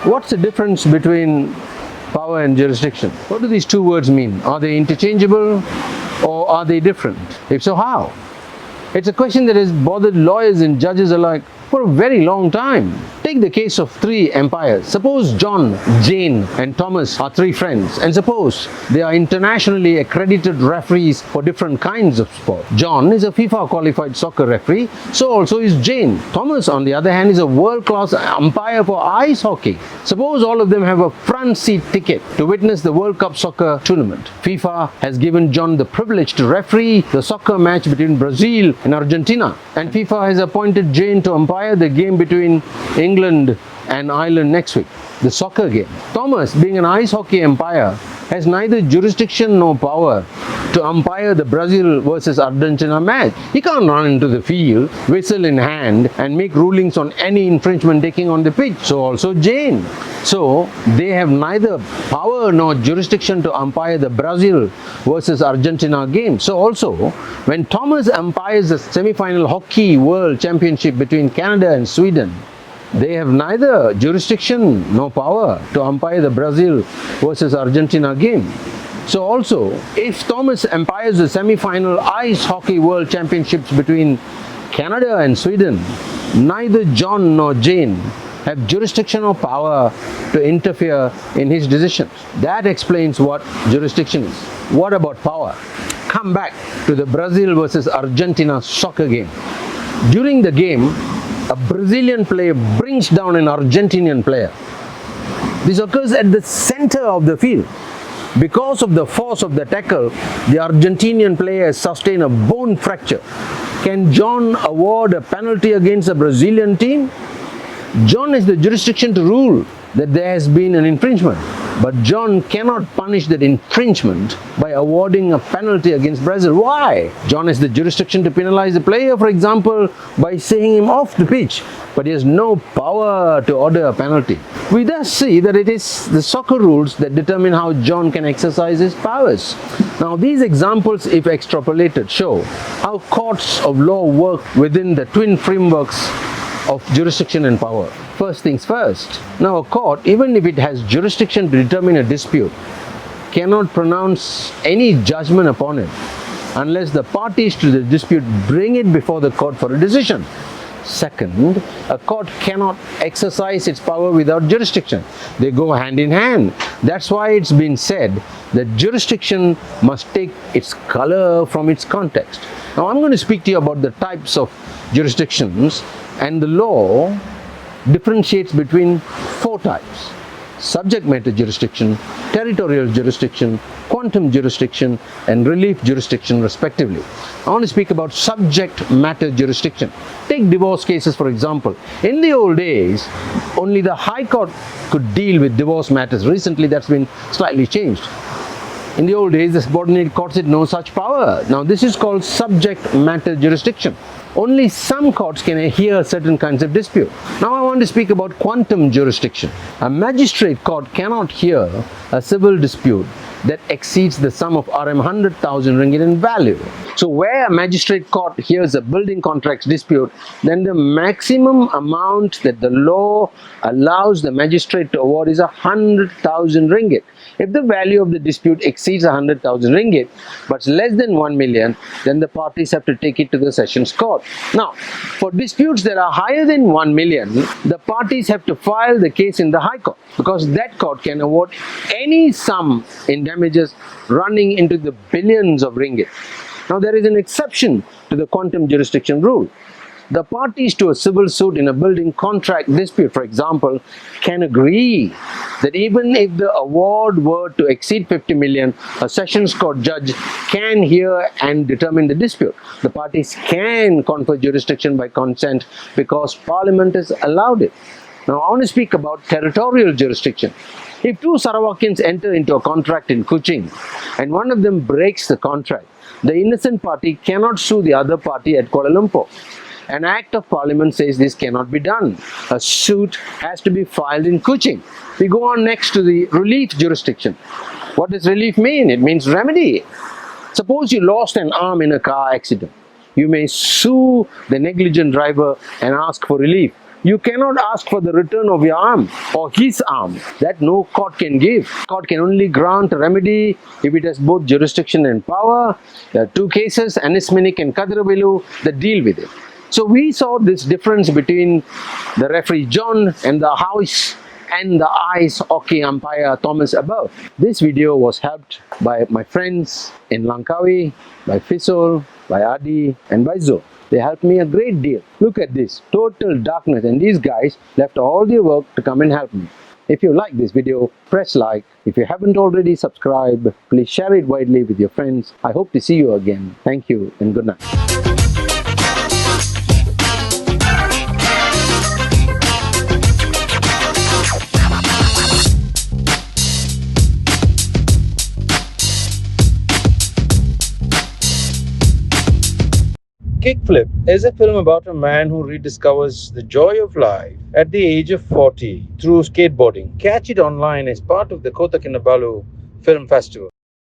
What's the difference between power and jurisdiction? What do these two words mean? Are they interchangeable or are they different? If so, how? It's a question that has bothered lawyers and judges alike for a very long time. Take the case of three umpires. Suppose John, Jane and Thomas are three friends, and suppose they are internationally accredited referees for different kinds of sport. John is a FIFA qualified soccer referee, so also is Jane. Thomas, on the other hand, is a world-class umpire for ice hockey. Suppose all of them have a front seat ticket to witness the World Cup soccer tournament. FIFA has given John the privilege to referee the soccer match between Brazil and Argentina, and FIFA has appointed Jane to umpire the game between England and Ireland next week, the soccer game. Thomas, being an ice hockey umpire, has neither jurisdiction nor power to umpire the Brazil versus Argentina match. He can't run into the field, whistle in hand, and make rulings on any infringement taking on the pitch. So also Jane. So they have neither power nor jurisdiction to umpire the Brazil versus Argentina game. So also, when Thomas umpires the semi-final hockey world championship between Canada and Sweden, they have neither jurisdiction nor power to umpire the Brazil versus Argentina game. So also, if Thomas umpires the semi-final ice hockey world championships between Canada and Sweden, neither John nor Jane have jurisdiction or power to interfere in his decisions. That explains what jurisdiction is. What about power? Come back to the Brazil versus Argentina soccer game. During the game, a Brazilian player brings down an Argentinian player. This occurs at the center of the field. Because of the force of the tackle, the Argentinian player has sustained a bone fracture. Can John award a penalty against the Brazilian team? John has the jurisdiction to rule that there has been an infringement, but John cannot punish that infringement by awarding a penalty against Brazil. Why? John has the jurisdiction to penalize the player, for example, by saying him off the pitch, but he has no power to order a penalty. We thus see that it is the soccer rules that determine how John can exercise his powers. Now, these examples, if extrapolated, show how courts of law work within the twin frameworks of jurisdiction and power. First things first. Now, a court, even if it has jurisdiction to determine a dispute, cannot pronounce any judgment upon it unless the parties to the dispute bring it before the court for a decision. Second, a court cannot exercise its power without jurisdiction. They go hand in hand. That's why it's been said that jurisdiction must take its color from its context. Now, I'm going to speak to you about the types of jurisdictions, and the law differentiates between four types: subject matter jurisdiction, territorial jurisdiction, quantum jurisdiction, and relief jurisdiction, respectively. I want to speak about subject matter jurisdiction. Take divorce cases, for example. In the old days, only the High Court could deal with divorce matters. Recently, that's been slightly changed. In the old days, the subordinate courts had no such power. Now, this is called subject matter jurisdiction. Only some courts can hear certain kinds of dispute. Now, I want to speak about quantum jurisdiction. A magistrate court cannot hear a civil dispute that exceeds the sum of Rm 100,000 ringgit in value. So, where a magistrate court hears a building contracts dispute, then the maximum amount that the law allows the magistrate to award is 100,000 ringgit. If the value of the dispute exceeds 100,000 ringgit, but less than 1 million, then the parties have to take it to the sessions court. Now, for disputes that are higher than 1 million, the parties have to file the case in the High Court, because that court can award any sum in damages running into the billions of ringgit. Now, there is an exception to the quantum jurisdiction rule. The parties to a civil suit in a building contract dispute, for example, can agree that even if the award were to exceed 50 million, a sessions court judge can hear and determine the dispute. The parties can confer jurisdiction by consent because Parliament has allowed it. Now, I want to speak about territorial jurisdiction. If two Sarawakians enter into a contract in Kuching and one of them breaks the contract, the innocent party cannot sue the other party at Kuala Lumpur. An act of parliament says this cannot be done. A suit has to be filed in Kuching. We go on next to the relief jurisdiction. What does relief mean? It means remedy. Suppose you lost an arm in a car accident. You may sue the negligent driver and ask for relief. You cannot ask for the return of your arm or his arm. That no court can give. Court can only grant a remedy if it has both jurisdiction and power. There are two cases, Anisminik and Kadiravilu, that deal with it. So we saw this difference between the referee John and the house and the ice hockey umpire Thomas above. This video was helped by my friends in Langkawi, by Fisol, by Adi and by Zo. They helped me a great deal. Look at this, total darkness, and these guys left all their work to come and help me. If you like this video, press like. If you haven't already subscribed, please share it widely with your friends. I hope to see you again. Thank you and good night. Kickflip is a film about a man who rediscovers the joy of life at the age of 40 through skateboarding. Catch it online as part of the Kota Kinabalu Film Festival.